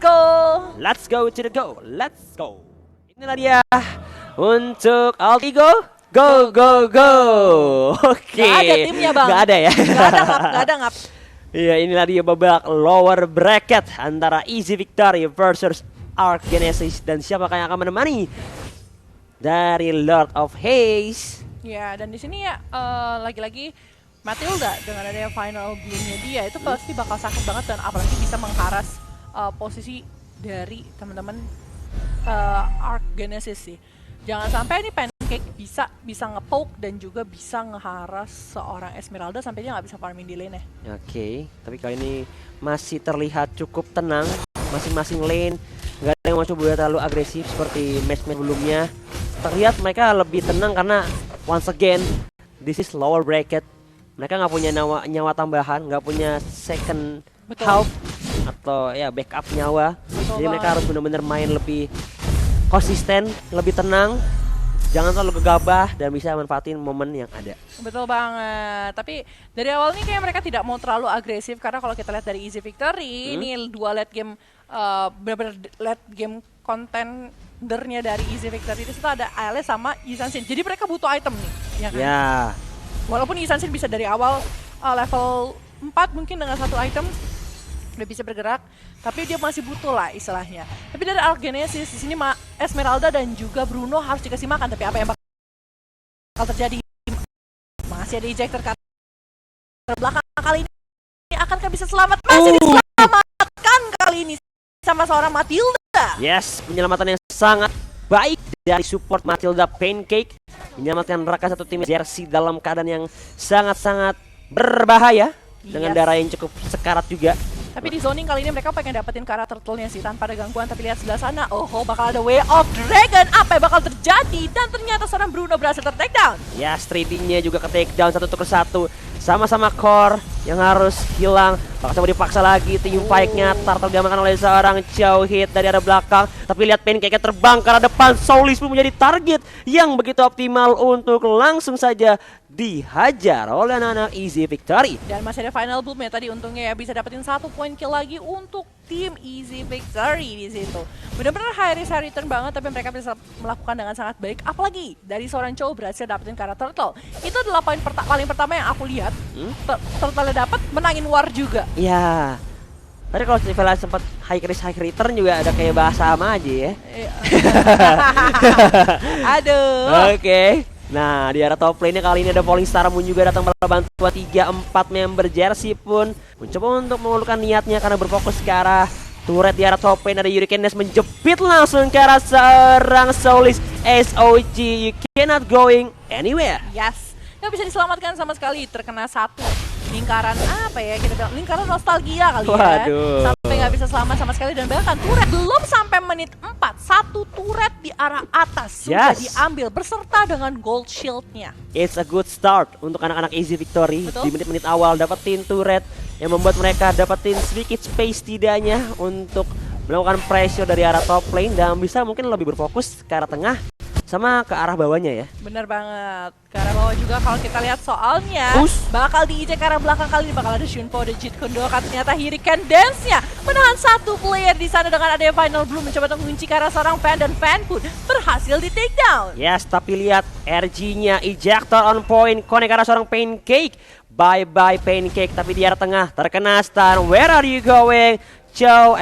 go. Let's go to the go. Let's go. Inilah dia untuk Altigo. Go go go. Oke. Gak ada timnya bang. Gak ada ya. Gak ada ngap. Iya, inilah dia babak lower bracket antara Easy Victory versus Arc Genesis, dan siapakah yang akan menemani dari Lord of Haze. Ya, dan di sini ya lagi-lagi Matilda dengan adanya final bloomnya dia itu pasti bakal sakit banget, dan apalagi bisa mengharas posisi dari teman-teman Arc Genesis sih. Jangan sampai ini Pancake bisa nge-poke dan juga bisa ngeharas seorang Esmeralda sampai dia nggak bisa farming di lane-nya. Oke, tapi kali ini masih terlihat cukup tenang masing-masing lane. Nggak ada yang mau coba terlalu agresif seperti match-match sebelumnya. Terlihat mereka lebih tenang karena once again this is lower bracket. Mereka nggak punya nyawa tambahan, nggak punya second health atau ya backup nyawa. Jadi mereka harus benar-benar main lebih konsisten, lebih tenang, jangan terlalu gegabah dan bisa manfaatin momen yang ada. Betul banget. Tapi dari awal nih kayak mereka tidak mau terlalu agresif, karena kalau kita lihat dari Easy Victory ini dua late game benar-benar late game contendernya dari Easy Victory itu ada Ale sama Yisan Shin. Jadi mereka butuh item nih, ya kan? Ya. Walaupun Yisan Shin bisa dari awal level 4 mungkin dengan satu item udah bisa bergerak, tapi dia masih butuh lah istilahnya. Tapi dari Arc Genesis di sini Esmeralda dan juga Bruno harus dikasih makan, tapi apa yang bakal terjadi? Masih ada ejector ke belakang kali ini, akankah bisa selamat? Masih diselamatkan kali ini sama seorang Matilda. Yes, penyelamatan yang sangat baik dari support Matilda Pancake, menyelamatkan mereka satu tim jersey dalam keadaan yang sangat-sangat berbahaya dengan darah yang cukup sekarat juga. Tapi di zoning kali ini mereka pengen dapetin Kara Turtle-nya sih tanpa ada gangguan. Tapi lihat sebelah sana, bakal ada Way of Dragon. Apa yang bakal terjadi? Dan ternyata seorang Bruno berhasil ter-takedown. Ya, tradingnya juga ke takedown satu ke satu. Sama-sama core yang harus hilang. Bakal coba dipaksa lagi, tim fight-nya Turtle diamankan oleh seorang Chow hit dari arah belakang. Tapi lihat Pancake terbang ke arah depan. Soulis pun menjadi target yang begitu optimal untuk langsung saja dihajar oleh anak-anak Easy Victory. Dan masih ada final boom ya tadi, untungnya ya bisa dapetin 1 point kill lagi untuk tim Easy Victory di situ. Benar-benar high risk high return banget, tapi mereka bisa melakukan dengan sangat baik. Apalagi dari seorang Chow berhasil dapetin Kara Turtle. Itu adalah poin paling pertama yang aku lihat. Turtle-nya dapat, menangin war juga. Ya. Tadi kalau Sivela sempat high risk high return juga ada kayak bahasa sama aja ya. Aduh. Oke. Nah, di arah top lane-nya kali ini ada Falling Star Moon juga datang bantuan 3-4 member jersey pun mencoba untuk mengeluhkan niatnya karena berfokus ke arah turret. Di arah top lane ada Hurricane Dash menjepit langsung ke arah seorang Soulis SOG. You cannot going anywhere. Yes, nggak bisa diselamatkan sama sekali, terkena satu lingkaran apa ya kita bilang, lingkaran nostalgia kali ya. Waduh. Sampai nggak bisa selamat sama sekali, dan bahkan turret belum sampai menit 4, satu turret di arah atas sudah diambil beserta dengan gold shieldnya. It's a good start untuk anak-anak Easy Victory. Betul. Di menit-menit awal dapetin turret yang membuat mereka dapetin sedikit space tidaknya untuk melakukan pressure dari arah top lane dan bisa mungkin lebih berfokus ke arah tengah sama ke arah bawahnya ya. Bener banget, ke arah bawah juga kalau kita lihat soalnya bakal diijek ke arah belakang kali ini, bakal ada Shunpo, ada Jeet Kune Do, ternyata Hurricane Dance-nya menahan satu player di sana dengan adanya Final Bloom mencoba mengunci ke arah seorang Fan, dan Fan pun berhasil di take down. Yes, tapi lihat RG-nya ejector on point, connect ke arah seorang Pancake. Bye-bye Pancake, tapi di arah tengah terkena stun. Where are you going? Chow,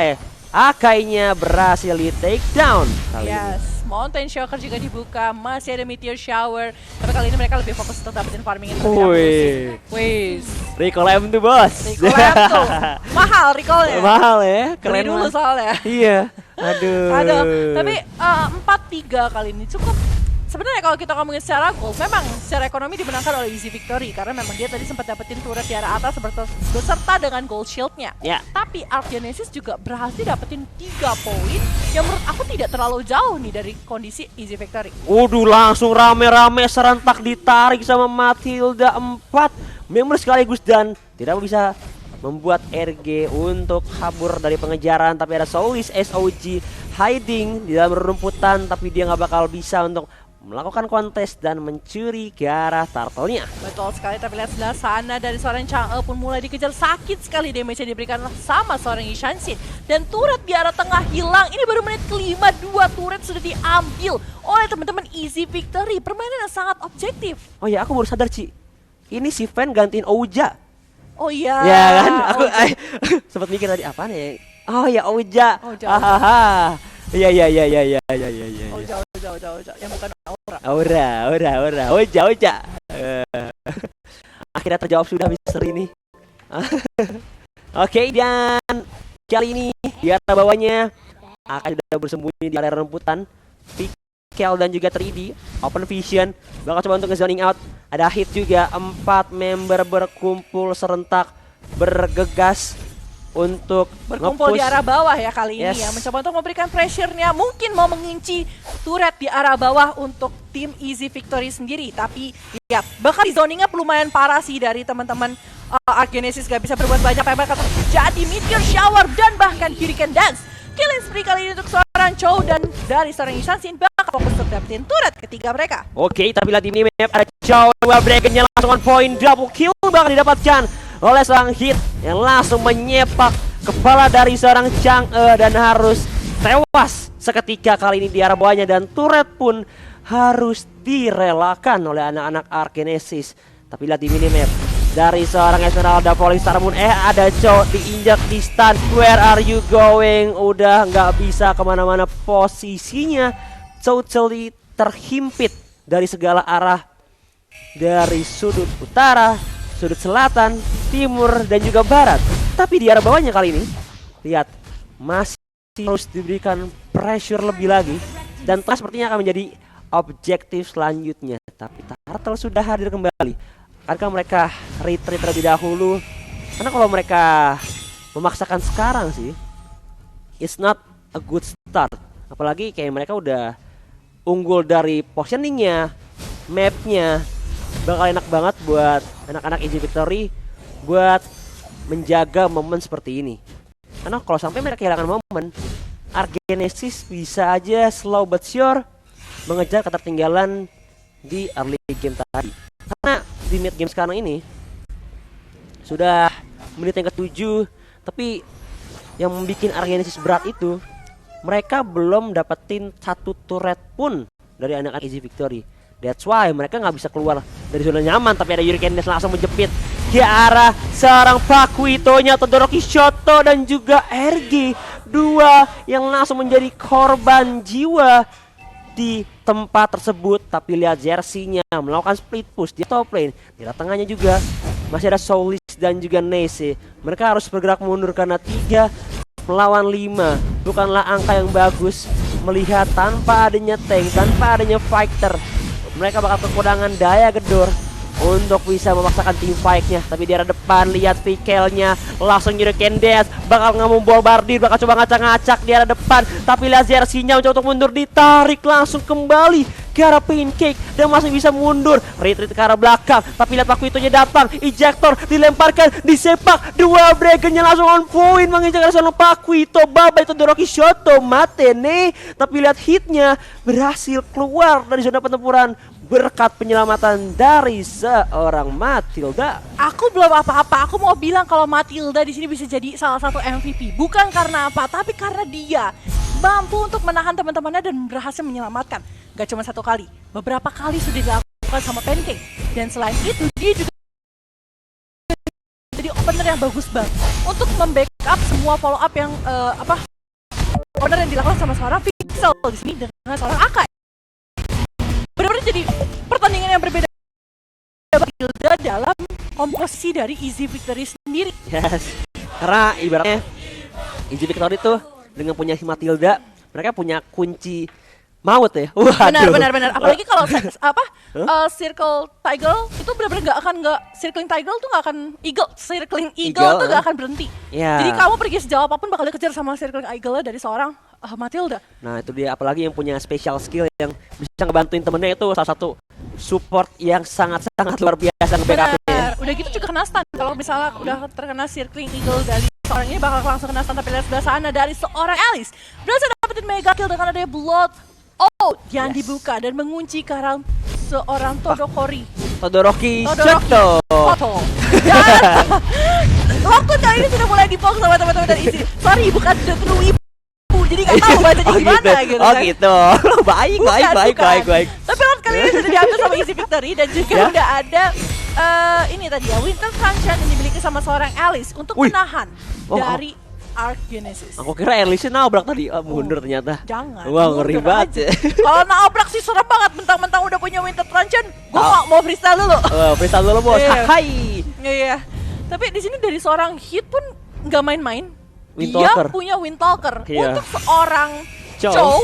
Akai-nya berhasil di take down kali ini. Mountain Shocker juga dibuka, masih ada Meteor Shower, tapi kali ini mereka lebih fokus untuk dapetin farming itu. Wih, recall M tuh bos. Recall M tuh, mahal recallnya. Mahal ya, keren beli dulu soalnya. Iya, aduh. Tapi 4-3 kali ini cukup. Sebenarnya kalau kita ngomongin secara gold, memang secara ekonomi dimenangkan oleh Easy Victory karena memang dia tadi sempat dapetin turret di arah atas beserta dengan gold shieldnya. Tapi Arc Genesis juga berhasil dapetin 3 poin yang menurut aku tidak terlalu jauh nih dari kondisi Easy Victory. Waduh, langsung rame-rame serentak ditarik sama Matilda 4 member sekaligus dan tidak bisa membuat RG untuk kabur dari pengejaran. Tapi ada Soulis SOG hiding di dalam rumputan, tapi dia nggak bakal bisa untuk melakukan kontes dan mencuri ke arah turtle-nya. Betul sekali, tapi lihat sebelah sana dari seorang Chang'e pun mulai dikejar. Sakit sekali damage yang diberikan sama seorang Ishanshin. Dan turret di arah tengah hilang. Ini baru menit kelima, 2 turret sudah diambil oleh teman-teman Easy Victory. Permainan yang sangat objektif. Oh ya, aku baru sadar, Ci. Ini si Fan gantiin Ouja. Oh iya. Ya kan? Aku sempat mikir tadi apaan ya? Oh ya, Ouja. Hahaha. Iya. Jauh. Yang bukan Aura. Aura. Oja. Akhirnya terjawab sudah misteri ini. Oke, dan kali ini di atas bawahnya akan sudah bersembunyi di area rumputan. Pikel dan juga 3D Open Vision bakal coba untuk zoning out. Ada hit juga, 4 member berkumpul serentak bergegas untuk berkumpul di arah bawah ya kali ini Yes. ya, mencoba untuk memberikan pressure-nya, mungkin mau mengunci turret di arah bawah untuk tim Easy Victory sendiri. Tapi ya bahkan di zoningnya lumayan parah sih dari teman-teman Arc Genesis, gak bisa berbuat banyak. Bakal terjadi Meteor Shower dan bahkan Hurricane Dance. Killing spree kali ini untuk seorang Chow dan dari seorang Ishanshin bakal fokus untuk dapetin turret ketiga mereka. Oke, tapi lihat ini map ada Chow, Dragon-nya langsung on point, double kill bakal didapatkan oleh seorang hit yang langsung menyepak kepala dari seorang Chang'e dan harus tewas seketika kali ini di arah bawahnya, dan turret pun harus direlakan oleh anak-anak Arc Genesis. Tapi lihat di minimap dari seorang Esmeralda Polystar Moon, ada Chow diinjak di stun. Where are you going? Udah nggak bisa kemana-mana, posisinya totally terhimpit dari segala arah, dari sudut utara, sudut selatan, timur, dan juga barat. Tapi di arah bawahnya kali ini, lihat, masih harus diberikan pressure lebih lagi. Dan telah sepertinya akan menjadi objektif selanjutnya. Tapi Turtle sudah hadir kembali. Akankah mereka retreat terlebih dahulu? Karena kalau mereka memaksakan sekarang sih, it's not a good start. Apalagi kayak mereka udah unggul dari positioningnya, mapnya. Bakal enak banget buat anak-anak Easy Victory buat menjaga momen seperti ini. Karena kalau sampai mereka kehilangan momen, Arc Genesis bisa aja slow but sure mengejar ketertinggalan di early game tadi. Karena di mid game sekarang ini sudah menit yang ke-7, tapi yang membuat Arc Genesis berat itu mereka belum dapetin satu turret pun dari anak-anak Easy Victory. That's why mereka nggak bisa keluar dari zona nyaman. Tapi ada Hurricane Dash langsung menjepit ke arah seorang Pakuito-nya, Todoroki Shoto dan juga RG, dua yang langsung menjadi korban jiwa di tempat tersebut. Tapi lihat jersinya melakukan split push di top lane. Di tengahnya juga masih ada Soulis dan juga Nese. Mereka harus bergerak mundur karena 3 melawan 5 bukanlah angka yang bagus. Melihat tanpa adanya tank, tanpa adanya fighter, mereka bakal kekurangan daya gedor untuk bisa memaksakan tim fight-nya. Tapi di arah depan lihat Pikelnya langsung Hurricane Dash, bakal ngamuk bombardir, bakal coba ngacak-ngacak di arah depan. Tapi lihat jersinya mencoba untuk mundur, ditarik langsung kembali ke arah Pancake dan masih bisa mundur, retreat ke arah belakang. Tapi lihat Pakuitonya datang, ejector dilemparkan, disepak, dua Dragon-nya langsung on point menginjak seorang Pakuito. Bye-bye Todoroki Shoto, mate nih. Tapi lihat hitnya berhasil keluar dari zona pertempuran berkat penyelamatan dari seorang Matilda. Aku belum apa-apa, aku mau bilang kalau Matilda di sini bisa jadi salah satu MVP. Bukan karena apa, tapi karena dia mampu untuk menahan teman-temannya dan berhasil menyelamatkan. Gak cuma satu kali, beberapa kali sudah dilakukan sama Pancake. Dan selain itu, dia juga jadi opener yang bagus banget untuk membackup semua follow up yang opener yang dilakukan sama seorang Pixel di sini dengan seorang Akai. Benar-benar jadi pertandingan yang berbeda Matilda dalam komposisi dari Easy Victory sendiri. Yes, karena ibaratnya Easy Victory tuh dengan punya si Matilda, mereka punya kunci maut ya. Waduh. Benar. Apalagi kalau Circle Tiger itu benar-benar Circling Tiger tuh nggak akan Circling Eagle tuh nggak akan berhenti. Yeah. Jadi kamu pergi sejauh apapun bakal dikejar sama Circling Eagle dari seorang Matilda. Nah itu dia, apalagi yang punya special skill yang bisa ngebantuin temennya, itu salah satu support yang sangat-sangat luar biasa nge-backupnya. Udah gitu juga kena stun. Kalau misalnya udah terkena Circling Eagle dari seorang ini bakal langsung kena stun. Tapi lihat sebelah sana dari seorang Alice berhasil dapetin mega kill dengan adanya Blood Oh, yang Yes. dibuka dan mengunci karang seorang Todoroki. Todoroki Todoroki Shoto. Koto. Dan waktu kali ini sudah mulai dipok sama teman-teman dari isi. Sorry, bukan The True Ibu. Jadi gak tahu bacanya gimana gitu. Oh kan. gitu. Baik, Bukan, baik. bukan. Tapi lot kali ini sudah diambil sama Easy Victory dan juga Ya. udah ada ini tadi ya, Winter Truncheon yang dimiliki sama seorang Alice untuk Wih. menahan Oh, dari Arc Genesis. Aku kira Elise nabrak tadi. Mundur ternyata. Jangan. Wah, ngeri mundur banget. aja. Kalau nabrak sih serem banget, mentang-mentang udah punya Winter Truncheon, gua mau freestyle dulu. Freestyle dulu, Bos. Iya. Hai. Iya. Tapi di sini dari seorang hit pun nggak main-main. Windtalker. Dia punya Windtalker. Iya. Untuk seorang Chow. Chow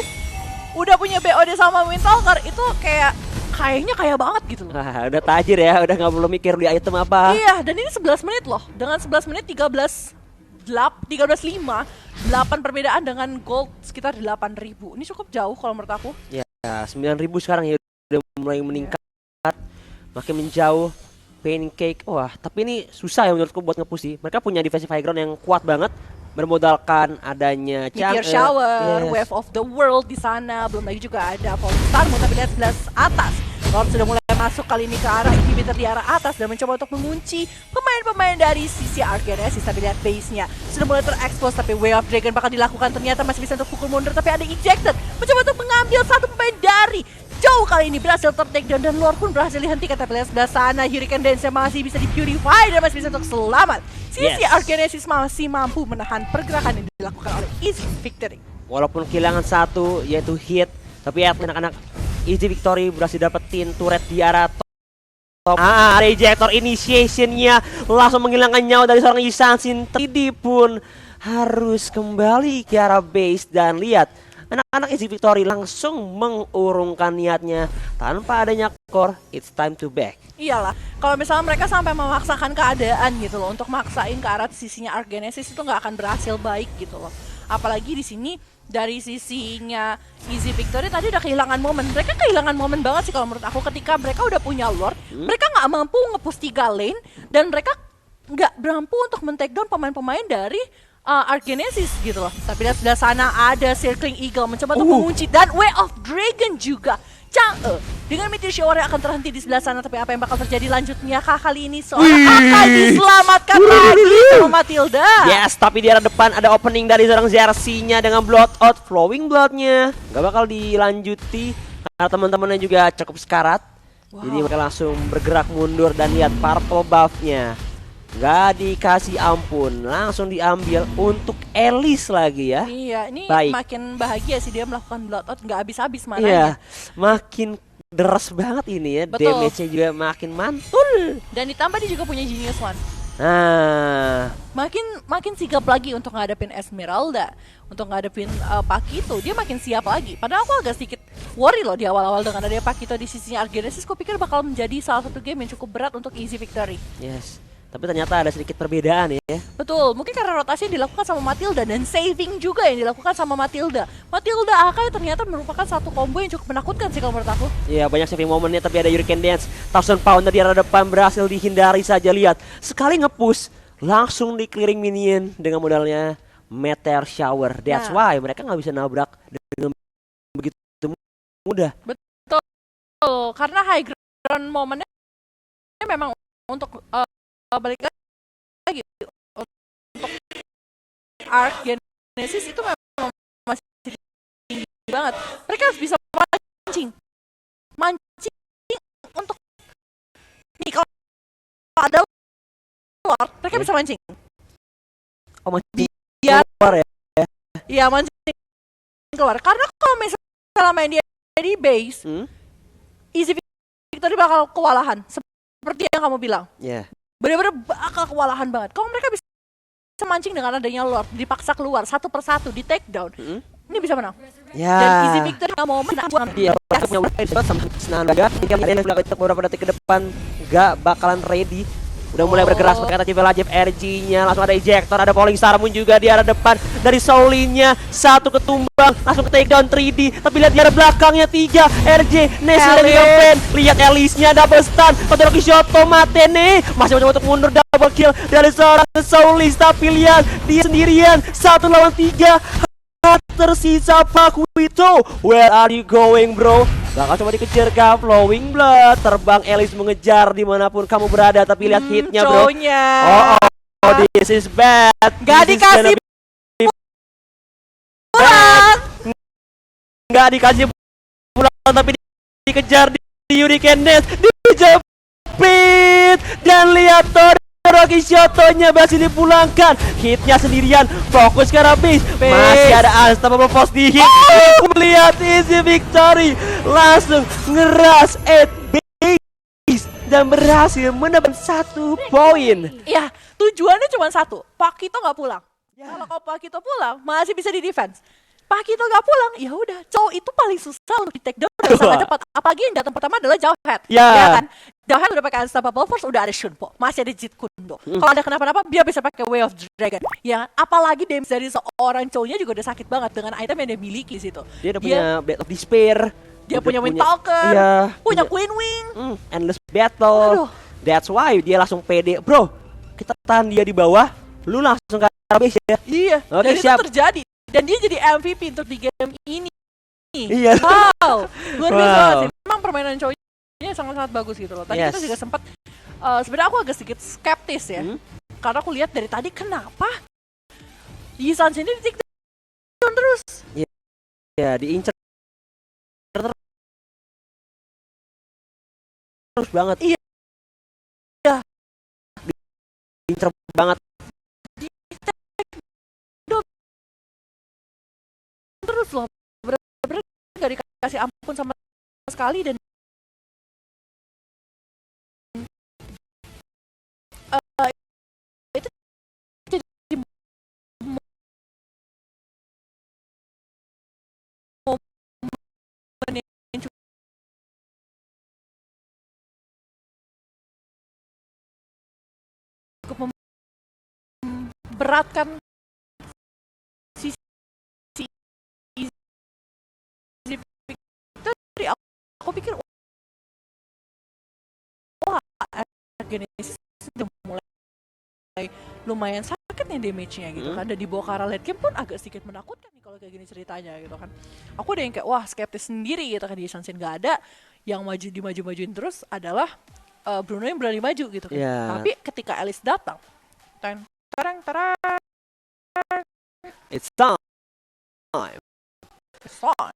udah punya BOD sama Windtalker itu kayaknya kaya banget gitu loh. Wah, udah tajir ya, udah nggak perlu mikir di item apa. Iya, dan ini 11 menit loh. Dengan 11 menit 13.5, 8 perbedaan dengan gold sekitar 8.000. Ini cukup jauh kalau menurut aku. Ya, 9.000 sekarang ya udah mulai meningkat, makin menjauh. Pancake, wah, tapi ini susah ya menurutku buat nge-push sih. Mereka punya defensive high ground yang kuat banget, bermodalkan adanya Meteor Chang'e. Shower, Yes. Wave of the World di sana. Belum lagi juga ada Falling Star Moon, tapi lihat sebelah atas. Lord sudah mulai masuk kali ini ke arah inhibitor di arah atas dan mencoba untuk mengunci pemain-pemain dari sisi Arc Genesis. Tapi lihat base-nya sudah mulai terekspos, tapi Way of Dragon bakal dilakukan. Ternyata masih bisa untuk pukul mundur, tapi ada ejected. Mencoba untuk mengambil satu pemain dari Chow kali ini berhasil ter-takedown dan Lord pun berhasil dihentikan. Tapi lihat sebelah sana Hurricane Dance yang masih bisa di-purify dan masih bisa untuk selamat. Sisi Yes. Arc Genesis masih mampu menahan pergerakan yang dilakukan oleh Easy Victory. Walaupun kehilangan satu yaitu hit, tapi anak-anak Easy Victory berhasil dapetin turret di arah top. Rejector initiationnya langsung menghilangkan nyawa dari seorang Isansin. 3D pun harus kembali ke arah base dan lihat anak-anak Easy Victory langsung mengurungkan niatnya tanpa adanya core. It's time to back. Iyalah, kalau misalnya mereka sampai memaksakan keadaan gitu loh untuk maksain ke arah sisinya Arc Genesis itu nggak akan berhasil baik gitu loh. Apalagi di sini dari sisinya Easy Victory tadi udah kehilangan momen. Mereka kehilangan momen banget sih kalau menurut aku ketika mereka udah punya Lord, mereka nggak mampu nge-push 3 lane dan mereka nggak mampu untuk men-takedown pemain-pemain dari Arc Genesis gitu loh. Tapi lihat sebelah sana ada Circling Eagle mencoba untuk mengunci dan Way of Dragon juga. Chang'e dengan Meteor Shower yang akan terhenti di sebelah sana. Tapi apa yang bakal terjadi lanjutnya kali ini seorang akan diselamatkan lagi sama Matilda. Yes, tapi di arah depan ada opening dari seorang Xerxes-nya dengan blood out, flowing bloodnya. Gak bakal dilanjuti karena teman-temannya juga cukup sekarat. Jadi mereka langsung bergerak mundur dan lihat purple buff-nya. Gak dikasih ampun, langsung diambil untuk Elise lagi ya. Iya, ini Baik. makin bahagia sih dia melakukan blood out, nggak habis-habis Iya, mananya. makin deras banget ini ya. Betul. Damage-nya juga makin mantul. Dan ditambah dia juga punya Genius One. Nah, Makin sigap lagi untuk ngadepin Esmeralda, untuk ngadepin Pakito, dia makin siap lagi. Padahal aku agak sedikit worry loh di awal-awal dengan adanya Pakito di sisinya Arc Genesis. Aku pikir bakal menjadi salah satu game yang cukup berat untuk Easy Victory. yes. Tapi ternyata ada sedikit perbedaan ya. Betul, mungkin karena rotasi yang dilakukan sama Matilda dan saving juga yang dilakukan sama Matilda. Matilda Akai ternyata merupakan satu combo yang cukup menakutkan sih kalau menurut aku. Ya banyak saving momennya, tapi ada Hurricane Dance, Thousand Pounder di arah depan berhasil dihindari saja. Lihat, sekali nge-push langsung di clearing minion dengan modalnya Meteor Shower. That's Nah. why mereka nggak bisa nabrak dengan begitu mudah. Oh, karena high ground momennya memang untuk balik lagi untuk Arc Genesis itu memang masih tinggi banget. Mereka harus bisa mancing untuk nih kalau ada Lord, mereka bisa mancing. Oh, masih Biar keluar ya. iya mancing keluar. Karena kalau misalnya main dia di base, Easy Victory bakal kewalahan. Seperti yang kamu bilang. Ya. Bener-bener bakal kewalahan banget. Kalau mereka bisa mancing dengan adanya Lord, dipaksa keluar satu persatu, di take down, ini bisa menang. Ya. Dan Easy Victory nggak mau menang. Iya, mereka punya weapon sama Senaga. Tinggal ada yang beberapa detik ke depan nggak bakalan ready. Udah mulai bergerak seperti kata Civel Ajib, RG-nya langsung ada ejector, ada Falling Star Moon juga di arah depan dari Soulin-nya, satu ketumbang langsung ke takedown 3D, tapi lihat di arah belakangnya 3 RJ, Nessie dan juga Pen, lihat Elise-nya double stun, Todoroki Shoto Matene masih mencoba untuk mundur, double kill dari seorang Soulin, tapi lihat dia sendirian 1 lawan 3 tersisa Pakuito. Where are you going, bro? Bakal coba dikejar kah? Flowing Blood. Terbang Elise mengejar dimanapun kamu berada. Tapi lihat hitnya, bro. Cowoknya. Oh, this is bad. Gak This is dikasih gonna be pulang. nggak dikasih pulang, tapi dikejar di Hurricane Nest, dijepit, dan lihat Todoroki Shoto-nya masih dipulangkan. Hitnya sendirian, fokus ke Rabis, masih ada Unstoppable Force di hit. Melihat Easy Victory, langsung ngeras at base dan berhasil mendapat 1 poin. Ya, tujuannya cuma satu, Pakito nggak pulang. Kalau Pakito pulang, masih bisa di defense. Pakito nggak pulang, ya udah. Cowok itu paling susah untuk di take down dan sangat cepat. Apalagi yang datang pertama adalah Jawhead. Ya kan? Jawhead udah pakai Unstoppable Force, udah ada Shunpo, masih ada Jeet Kundo. Kalau ada kenapa-napa, dia bisa pakai Way of Dragon. Ya, apalagi damage dari seorang cowoknya juga udah sakit banget dengan item yang dia miliki di situ. Dia udah punya Blade of Despair. Dia punya Windtalker, punya Queen Wing, Endless Battle. Aduh. That's why dia langsung pede, bro. Kita tahan dia di bawah, lu langsung ke base ya. Iya, Oke, dan siap. itu terjadi. Dan dia jadi MVP untuk di game ini. Iya. Wow, luar biasa Wow. banget sih. Memang permainan cowoknya sangat-sangat bagus gitu loh. Tadi kita Yes. juga sempat, sebenarnya aku agak sedikit skeptis ya. Karena aku lihat dari tadi kenapa Yisan sini di take down terus. Ya, diincer terus banget. Iya. Diincer banget. Terus loh, bener-bener gak dikasih ampun sama sekali. Dan itu jadi momen yang cukup memberatkan si Victory. Aku pikir wah, Genesis udah mulai lumayan sakit nih damage-nya gitu kan. Dan dibawa ke arah late game pun agak sedikit menakutkan nih kalau kayak gini ceritanya gitu kan. Aku udah yang kayak wah skeptis sendiri gitu kan, di Sunset gak ada. Yang dimaju-majuin terus adalah Bruno yang berani maju gitu kan. Tapi ketika Elise datang, terang, It's time. it's fine.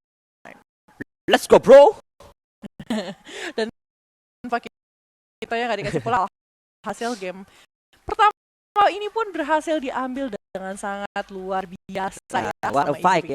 Let's go, bro. Dan kita yang gak dikasih pula hasil game pertama ini pun berhasil diambil dengan sangat luar biasa ya. What a sama fight Easy ya.